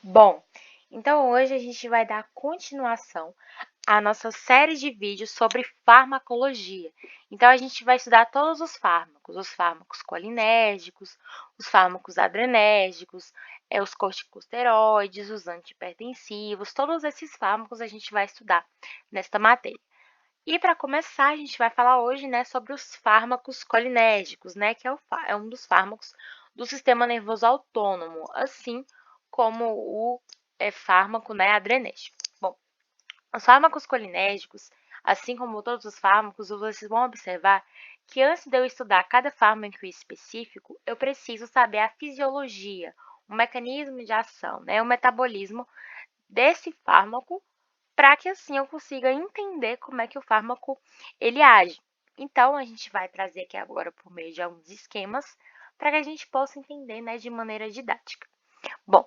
Bom, então hoje a gente vai dar continuação à nossa série de vídeos sobre farmacologia. Então a gente vai estudar todos os fármacos colinérgicos, os fármacos adrenérgicos, os corticosteroides, os antihipertensivos, todos esses fármacos a gente vai estudar nesta matéria. E para começar, a gente vai falar hoje, né, sobre os fármacos colinérgicos, né, que é um dos fármacos do sistema nervoso autônomo, assim como o fármaco, né, adrenérgico. Bom, os fármacos colinérgicos, assim como todos os fármacos, vocês vão observar que antes de eu estudar cada fármaco específico, eu preciso saber a fisiologia, o mecanismo de ação, né, o metabolismo desse fármaco para que assim eu consiga entender como é que o fármaco ele age. Então, a gente vai trazer aqui agora por meio de alguns esquemas para que a gente possa entender, né, de maneira didática. Bom,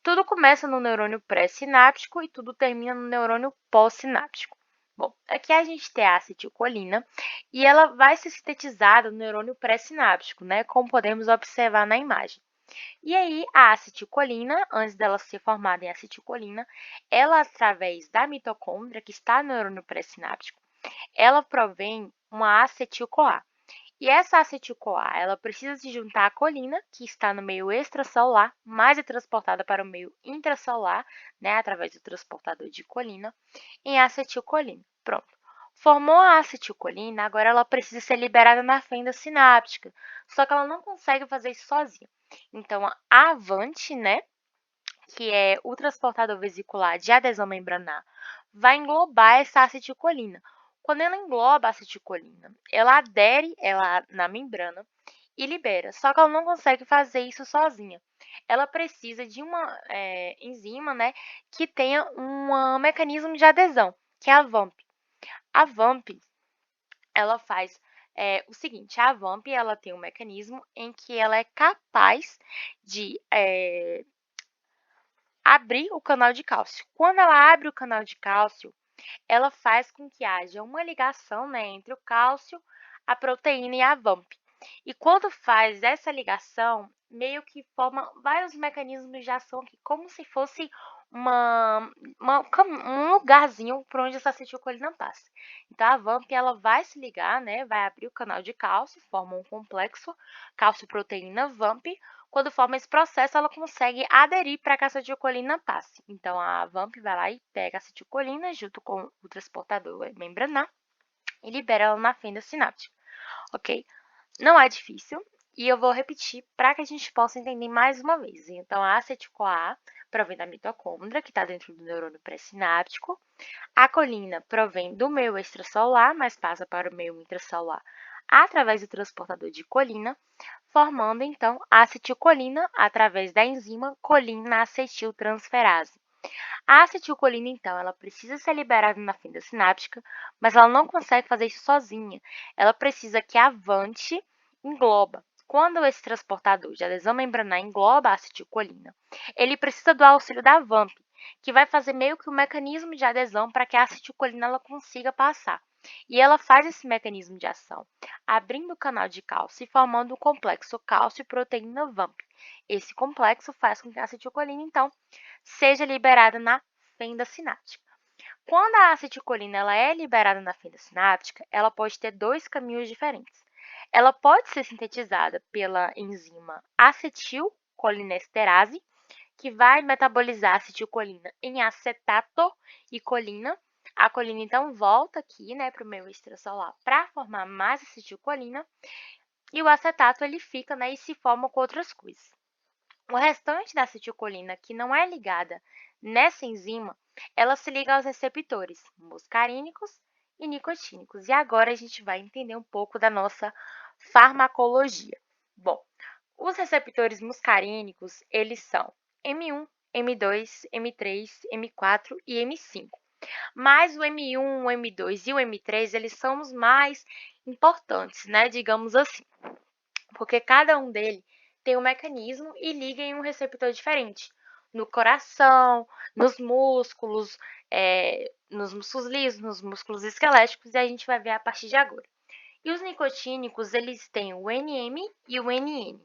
tudo começa no neurônio pré-sináptico e tudo termina no neurônio pós-sináptico. Bom, aqui a gente tem a acetilcolina e ela vai ser sintetizada no neurônio pré-sináptico, né, como podemos observar na imagem. E aí, a acetilcolina, antes dela ser formada em acetilcolina, ela, através da mitocôndria, que está no neurônio pré-sináptico, ela provém uma acetil-CoA. E essa acetil-CoA, ela precisa se juntar à colina, que está no meio extracelular, mas é transportada para o meio intracelular, né, através do transportador de colina, em acetilcolina. Pronto. Formou a acetilcolina, agora ela precisa ser liberada na fenda sináptica, só que ela não consegue fazer isso sozinha. Então, a Avante, né, que é o transportador vesicular de adesão membranar, vai englobar essa acetilcolina. Quando ela engloba a acetilcolina, ela adere ela na membrana e libera, só que ela não consegue fazer isso sozinha. Ela precisa de uma enzima, né, que tenha um mecanismo de adesão, que é a VAMP. A VAMP, ela faz o seguinte, a VAMP ela tem um mecanismo em que ela é capaz de abrir o canal de cálcio. Quando ela abre o canal de cálcio, ela faz com que haja uma ligação, né, entre o cálcio, a proteína e a VAMP. E quando faz essa ligação, meio que forma vários mecanismos de ação que como se fosse um lugarzinho por onde essa acetilcolina passa. Então, a VAMP ela vai se ligar, né, vai abrir o canal de cálcio, forma um complexo cálcio-proteína-VAMP. Quando forma esse processo, ela consegue aderir para que a acetilcolina passe. Então, a VAMP vai lá e pega a acetilcolina junto com o transportador membranar e libera ela na fenda sináptica. Ok? Não é difícil e eu vou repetir para que a gente possa entender mais uma vez. Então, a acetil-CoA provém da mitocôndria, que está dentro do neurônio pré-sináptico. A colina provém do meio extracelular, mas passa para o meio intracelular através do transportador de colina, formando então a acetilcolina através da enzima colina-acetiltransferase. A acetilcolina, então, ela precisa ser liberada na fenda sináptica, mas ela não consegue fazer isso sozinha. Ela precisa que a Avante engloba. Quando esse transportador de adesão membranar engloba a acetilcolina, ele precisa do auxílio da VAMP, que vai fazer meio que um mecanismo de adesão para que a acetilcolina ela consiga passar. E ela faz esse mecanismo de ação, abrindo o canal de cálcio e formando o complexo cálcio-proteína-VAMP. Esse complexo faz com que a acetilcolina, então, seja liberada na fenda sináptica. Quando a acetilcolina ela é liberada na fenda sináptica, ela pode ter dois caminhos diferentes. Ela pode ser sintetizada pela enzima acetilcolinesterase, que vai metabolizar a acetilcolina em acetato e colina. A colina, então, volta aqui, né, para o meio extracelular para formar mais acetilcolina, e o acetato ele fica, né, e se forma com outras coisas. O restante da acetilcolina que não é ligada nessa enzima, ela se liga aos receptores muscarínicos e nicotínicos. E agora a gente vai entender um pouco da nossa farmacologia. Bom, os receptores muscarínicos, eles são M1, M2, M3, M4 e M5. Mas o M1, o M2 e o M3, eles são os mais importantes, né, digamos assim, porque cada um deles tem um mecanismo e liga em um receptor diferente. No coração, nos músculos lisos, nos músculos esqueléticos, e a gente vai ver a partir de agora. E os nicotínicos, eles têm o NM e o NN.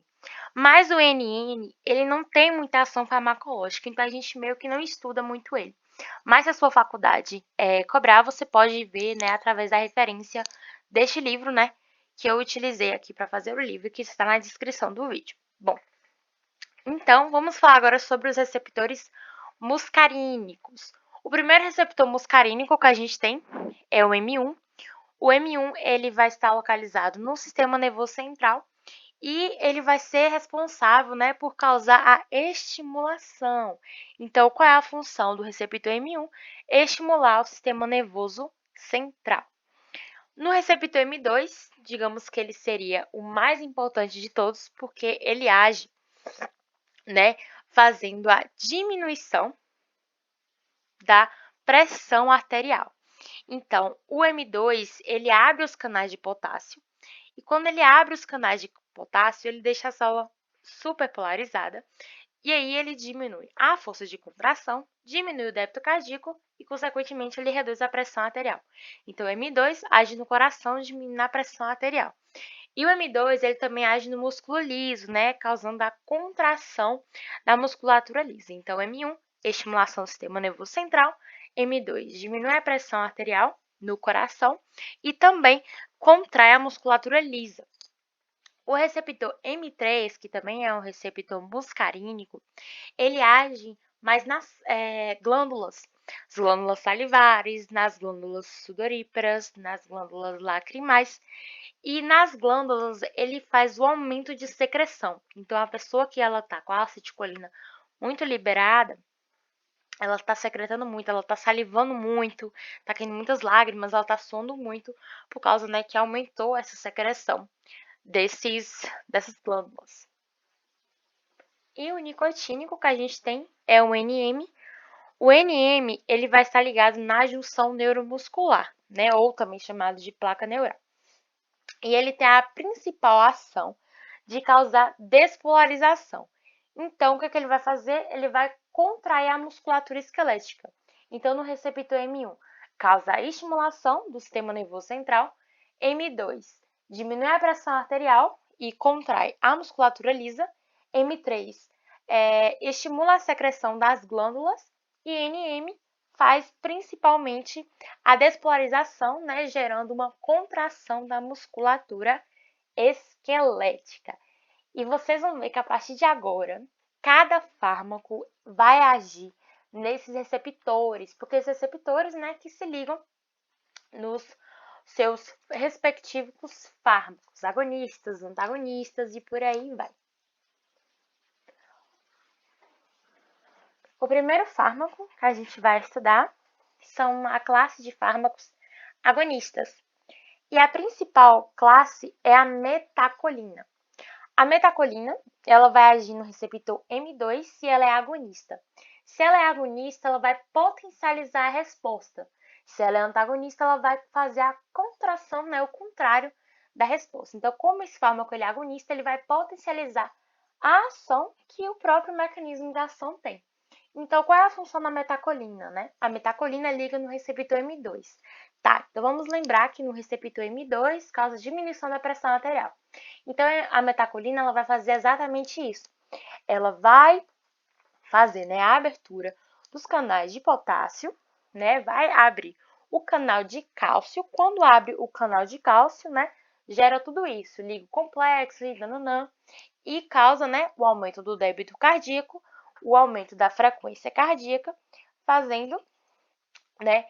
Mas o NN, ele não tem muita ação farmacológica, então a gente meio que não estuda muito ele. Mas se a sua faculdade cobrar, você pode ver, né, através da referência deste livro, né, que eu utilizei aqui para fazer o livro, que está na descrição do vídeo. Bom, então vamos falar agora sobre os receptores muscarínicos. O primeiro receptor muscarínico que a gente tem é o M1. O M1 ele vai estar localizado no sistema nervoso central e ele vai ser responsável, né, por causar a estimulação. Então, qual é a função do receptor M1? Estimular o sistema nervoso central. No receptor M2, digamos que ele seria o mais importante de todos, porque ele age, né, fazendo a diminuição da pressão arterial. Então, o M2, ele abre os canais de potássio, e quando ele abre os canais de potássio, ele deixa a célula superpolarizada, e aí ele diminui a força de contração, diminui o débito cardíaco e, consequentemente, ele reduz a pressão arterial. Então, o M2 age no coração, diminuindo a pressão arterial. E o M2, ele também age no músculo liso, né, causando a contração da musculatura lisa. Então, M1, estimulação do sistema nervoso central, M2, diminui a pressão arterial no coração e também contrai a musculatura lisa. O receptor M3, que também é um receptor muscarínico, ele age mais nas glândulas, as glândulas salivares, nas glândulas sudoríparas, nas glândulas lacrimais. E nas glândulas, ele faz o aumento de secreção. Então, a pessoa que ela tá com a acetilcolina muito liberada, ela está secretando muito, ela está salivando muito, está caindo muitas lágrimas, ela está suando muito, por causa, né, que aumentou essa secreção dessas glândulas. E o nicotínico que a gente tem é o NM. O NM, ele vai estar ligado na junção neuromuscular, né, ou também chamado de placa neural. E ele tem a principal ação de causar despolarização. Então, o que ele vai fazer? Ele vai contrair a musculatura esquelética. Então, no receptor M1, causa a estimulação do sistema nervoso central. M2, diminui a pressão arterial e contrai a musculatura lisa. M3, estimula a secreção das glândulas. E NM faz principalmente a despolarização, né, gerando uma contração da musculatura esquelética. E vocês vão ver que a partir de agora, cada fármaco vai agir nesses receptores, porque esses receptores, né, que se ligam nos seus respectivos fármacos, agonistas, antagonistas e por aí vai. O primeiro fármaco que a gente vai estudar são a classe de fármacos agonistas. E a principal classe é a metacolina. A metacolina, ela vai agir no receptor M2 se ela é agonista. Se ela é agonista, ela vai potencializar a resposta. Se ela é antagonista, ela vai fazer a contração, né, o contrário da resposta. Então, como esse fármaco ele é agonista, ele vai potencializar a ação que o próprio mecanismo de ação tem. Então, qual é a função da metacolina, né? A metacolina liga no receptor M2. Tá, então vamos lembrar que no receptor M2 causa diminuição da pressão arterial. Então, a metacolina ela vai fazer exatamente isso. Ela vai fazer, né, a abertura dos canais de potássio, né? Vai abrir o canal de cálcio. Quando abre o canal de cálcio, né, gera tudo isso, liga o complexo e nananã, e causa, né, o aumento do débito cardíaco, o aumento da frequência cardíaca, fazendo, né,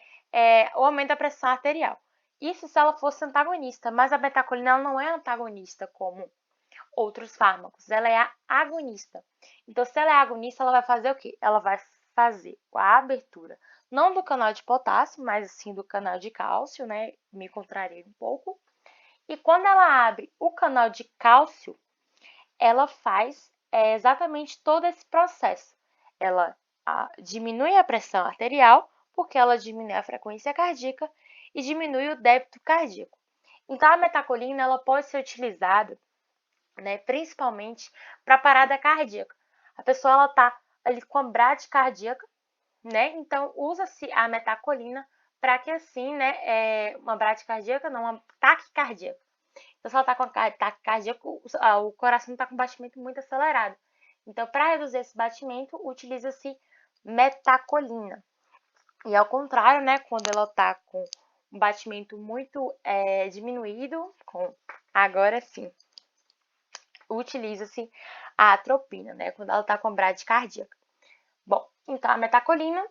o aumento da pressão arterial. Isso se ela fosse antagonista, mas a betacolina ela não é antagonista como outros fármacos, ela é agonista. Então, se ela é agonista, ela vai fazer o quê? Ela vai fazer a abertura, não do canal de potássio, mas sim do canal de cálcio, né? Me contrariei um pouco. E quando ela abre o canal de cálcio, ela faz exatamente todo esse processo. Ela diminui a pressão arterial, porque ela diminui a frequência cardíaca e diminui o débito cardíaco. Então, a metacolina ela pode ser utilizada, né, principalmente para parada cardíaca. A pessoa está ali com a bradicardiaca, né? Então, usa-se a metacolina para que assim, né, uma bradicardiaca, não, uma taquicardiaca. Então, se ela está com ataque cardíaco, o coração está com batimento muito acelerado. Então, para reduzir esse batimento, utiliza-se metacolina. E ao contrário, né, quando ela está com um batimento muito diminuído, agora sim, utiliza-se a atropina, né, quando ela está com bradicardia. Bom, então a metacolina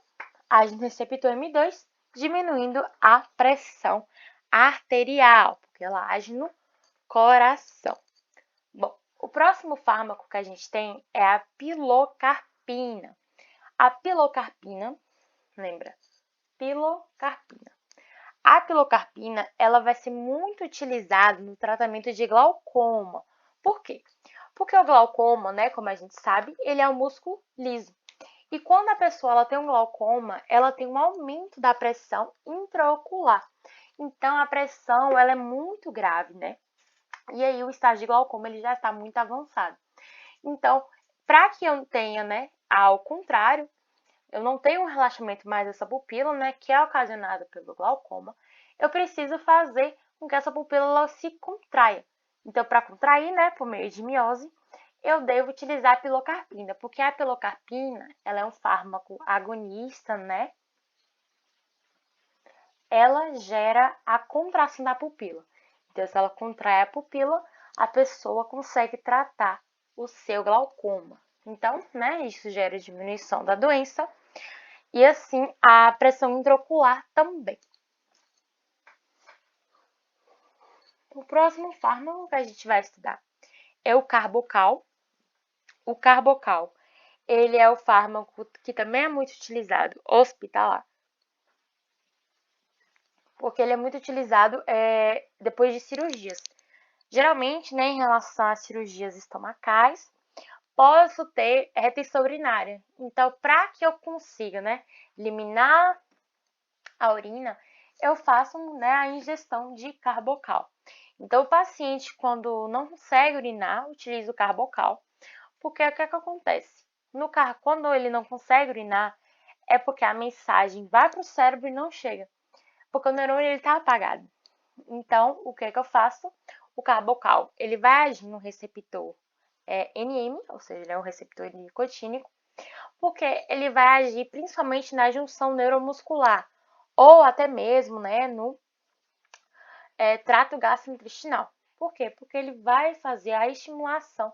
age no receptor M2, diminuindo a pressão arterial, porque ela age no coração. Bom, o próximo fármaco que a gente tem é a pilocarpina. A pilocarpina, lembra? Pilocarpina. A pilocarpina, ela vai ser muito utilizada no tratamento de glaucoma. Por quê? Porque o glaucoma, né, como a gente sabe, ele é um músculo liso. E quando a pessoa ela tem um glaucoma, ela tem um aumento da pressão intraocular. Então, a pressão ela é muito grave, né? E aí, o estágio de glaucoma ele já está muito avançado. Então, para que eu tenha, né, ao contrário, eu não tenho um relaxamento mais dessa pupila, né, que é ocasionada pelo glaucoma, eu preciso fazer com que essa pupila ela se contraia. Então, para contrair, né, por meio de miose, eu devo utilizar a pilocarpina, porque a pilocarpina, ela é um fármaco agonista, né? Ela gera a contração da pupila. Então, se ela contrai a pupila, a pessoa consegue tratar o seu glaucoma. Então, né, isso gera diminuição da doença e assim a pressão intraocular também. O próximo fármaco que a gente vai estudar é o carbocal. O carbocal, ele é o fármaco que também é muito utilizado hospitalar, porque ele é muito utilizado depois de cirurgias. Geralmente, né, em relação às cirurgias estomacais, posso ter retenção urinária. Então, para que eu consiga, né, eliminar a urina, eu faço, né, a ingestão de carbocal. Então, o paciente, quando não consegue urinar, utiliza o carbocal. Porque o que é que acontece? Quando ele não consegue urinar, é porque a mensagem vai para o cérebro e não chega. Porque o neurônio está apagado. Então, o que é que eu faço? O carbocal, ele vai agir no receptor NM, ou seja, ele é um receptor nicotínico, porque ele vai agir principalmente na junção neuromuscular, ou até mesmo, né, no trato gastrointestinal. Por quê? Porque ele vai fazer a estimulação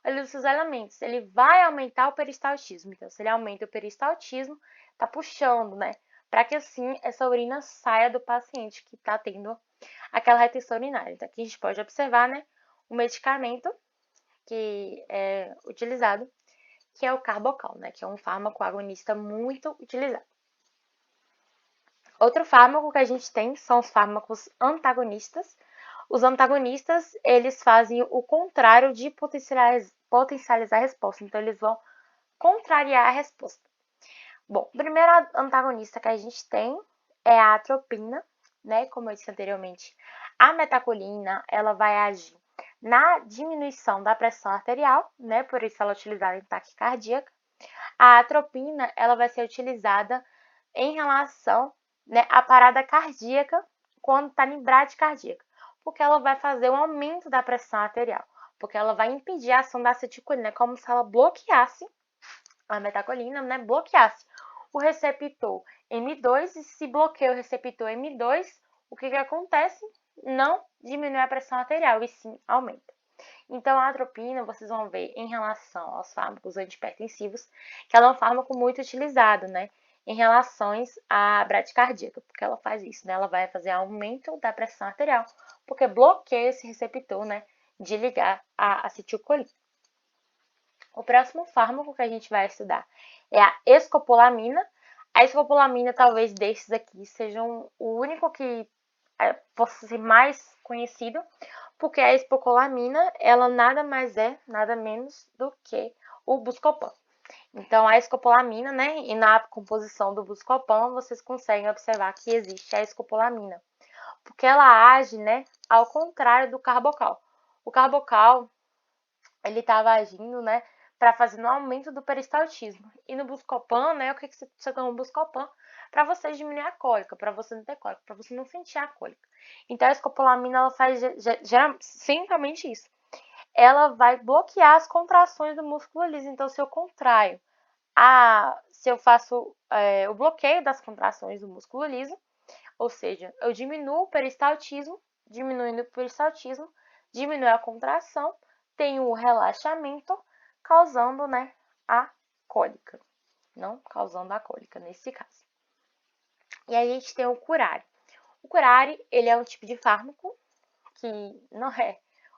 ali dos seus elementos. Ele vai aumentar o peristaltismo. Então, se ele aumenta o peristaltismo, tá puxando, né? Para que assim essa urina saia do paciente que está tendo aquela retenção urinária. Então, aqui a gente pode observar, né, o medicamento que é utilizado, que é o carbocal, né, que é um fármaco agonista muito utilizado. Outro fármaco que a gente tem são os fármacos antagonistas. Os antagonistas, eles fazem o contrário de potencializar a resposta. Então, eles vão contrariar a resposta. Bom, o primeiro antagonista que a gente tem é a atropina, né? Como eu disse anteriormente, a metacolina, ela vai agir na diminuição da pressão arterial, né? Por isso ela é utilizada em taquicardia. A atropina, ela vai ser utilizada em relação, né, à parada cardíaca quando está em bradicardia, porque ela vai fazer um aumento da pressão arterial, porque ela vai impedir a ação da acetilcolina, como se ela bloqueasse a metacolina, né, bloqueasse o receptor M2, e se bloqueia o receptor M2, o que acontece? Não diminui a pressão arterial, e sim aumenta. Então, a atropina, vocês vão ver em relação aos fármacos antihipertensivos, que ela é um fármaco muito utilizado, né, em relações à bradicardíaca, porque ela faz isso, né, ela vai fazer aumento da pressão arterial, porque bloqueia esse receptor, né, de ligar a acetilcolina. O próximo fármaco que a gente vai estudar é a escopolamina. A escopolamina, talvez desses aqui, seja o único que possa ser mais conhecido, porque a escopolamina, ela nada mais é, nada menos do que o Buscopan. Então, a escopolamina, né, e na composição do Buscopan, vocês conseguem observar que existe a escopolamina, porque ela age, né, ao contrário do carbocal. O carbocal, ele estava agindo, né, para fazer no aumento do peristaltismo. E no Buscopan, né, o que você toma o Buscopan? Para você diminuir a cólica, para você não ter cólica, para você não sentir a cólica. Então a escopolamina, ela faz simplesmente isso. Ela vai bloquear as contrações do músculo liso. Então, se eu contraio, se eu faço o bloqueio das contrações do músculo liso, ou seja, eu diminuo o peristaltismo, diminuindo o peristaltismo, diminui a contração, tenho o relaxamento, causando, né, a cólica. Não causando a cólica nesse caso. E aí a gente tem o curare. O curare, ele é um tipo de fármaco que não é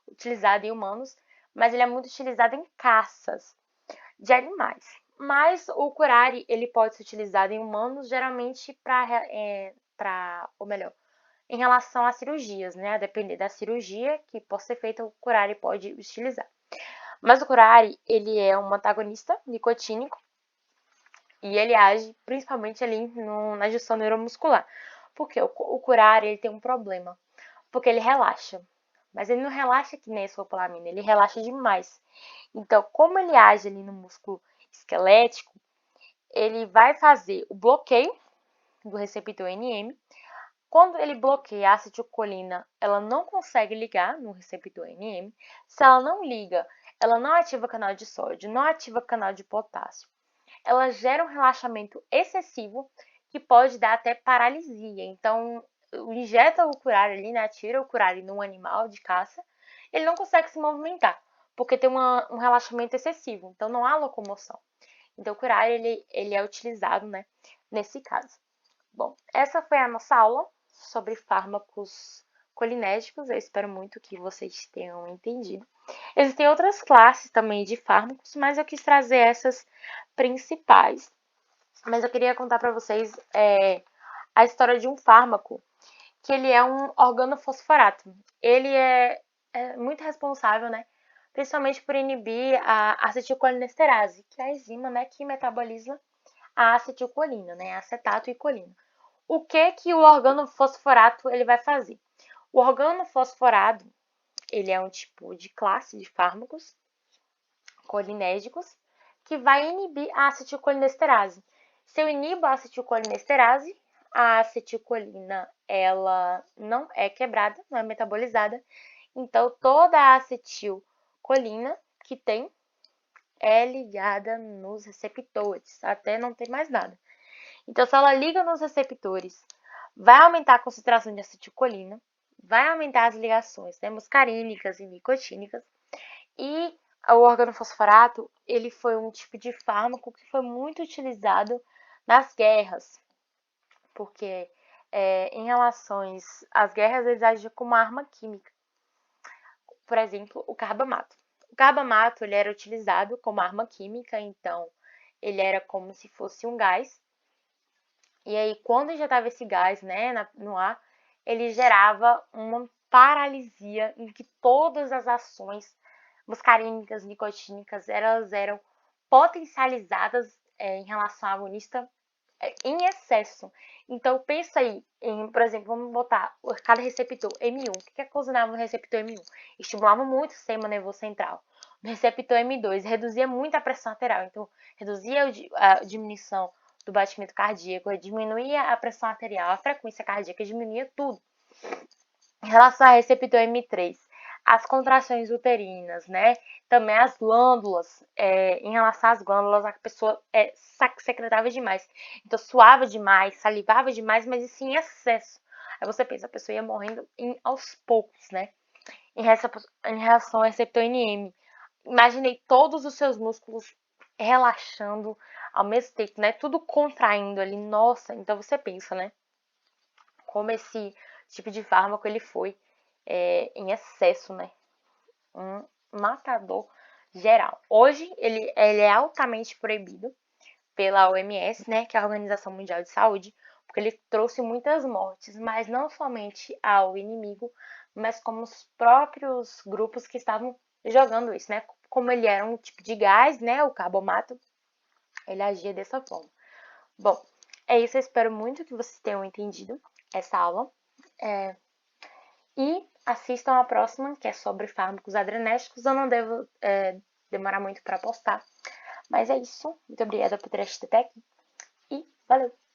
utilizado em humanos, mas ele é muito utilizado em caças de animais. Mas o curare, ele pode ser utilizado em humanos, geralmente ou melhor, em relação a cirurgias, né? A depender da cirurgia que possa ser feita, o curare pode utilizar. Mas o curare, ele é um antagonista nicotínico e ele age principalmente ali na junção neuromuscular. Porque o curare, ele tem um problema, porque ele relaxa. Mas ele não relaxa que nem a escopolamina, ele relaxa demais. Então, como ele age ali no músculo esquelético, ele vai fazer o bloqueio do receptor NM. Quando ele bloqueia a acetilcolina, ela não consegue ligar no receptor NM. Se ela não liga, ela não ativa canal de sódio, não ativa canal de potássio. Ela gera um relaxamento excessivo que pode dar até paralisia. Então, injeta o curare ali, né? Tira o curare num animal de caça, ele não consegue se movimentar, porque tem um relaxamento excessivo, então não há locomoção. Então, o curare, ele é utilizado, né, nesse caso. Bom, essa foi a nossa aula sobre fármacos colinérgicos. Eu espero muito que vocês tenham entendido. Existem outras classes também de fármacos, mas eu quis trazer essas principais. Mas eu queria contar para vocês a história de um fármaco que ele é um organofosforato. Ele é muito responsável, né, principalmente por inibir a acetilcolinesterase, que é a enzima, né, que metaboliza a acetilcolina, né, acetato e colina. O que o organofosforato ele vai fazer? O organofosforado, ele é um tipo de classe de fármacos colinérgicos que vai inibir a acetilcolinesterase. Se eu inibo a acetilcolinesterase, a acetilcolina ela não é quebrada, não é metabolizada. Então, toda a acetilcolina que tem é ligada nos receptores, até não ter mais nada. Então, se ela liga nos receptores, vai aumentar a concentração de acetilcolina, vai aumentar as ligações, né, muscarínicas e nicotínicas, e o organofosforato, ele foi um tipo de fármaco que foi muito utilizado nas guerras, porque em relações às guerras eles agiam como uma arma química. Por exemplo, o carbamato. O carbamato ele era utilizado como arma química, então ele era como se fosse um gás. E aí, quando injetava esse gás, né, no ar, ele gerava uma paralisia em que todas as ações muscarínicas, nicotínicas, elas eram potencializadas em relação ao agonista em excesso. Então, pensa aí, por exemplo, vamos botar cada receptor M1. O que causava no receptor M1? Estimulava muito o sistema nervoso central. No receptor M2, reduzia muito a pressão arterial. Então, reduzia a diminuição do batimento cardíaco, diminuía a pressão arterial, a frequência cardíaca, diminuía tudo. Em relação ao receptor M3, as contrações uterinas, né? Também as glândulas, em relação às glândulas, a pessoa secretava demais. Então, suava demais, salivava demais, mas isso em excesso. Aí você pensa, a pessoa ia morrendo aos poucos, né? Em relação ao receptor NM, imaginei todos os seus músculos relaxando ao mesmo tempo, né? Tudo contraindo ali. Nossa, então você pensa, né? Como esse tipo de fármaco ele foi em excesso, né? Um matador geral. Hoje ele é altamente proibido pela OMS, né, que é a Organização Mundial de Saúde, porque ele trouxe muitas mortes, mas não somente ao inimigo, mas como os próprios grupos que estavam jogando isso, né? Como ele era um tipo de gás, né, o carbomato, ele agia dessa forma. Bom, é isso, eu espero muito que vocês tenham entendido essa aula. E assistam a próxima, que é sobre fármacos adrenérgicos. Eu não devo demorar muito para postar. Mas é isso. Muito obrigada por ter assistido até aqui. E valeu!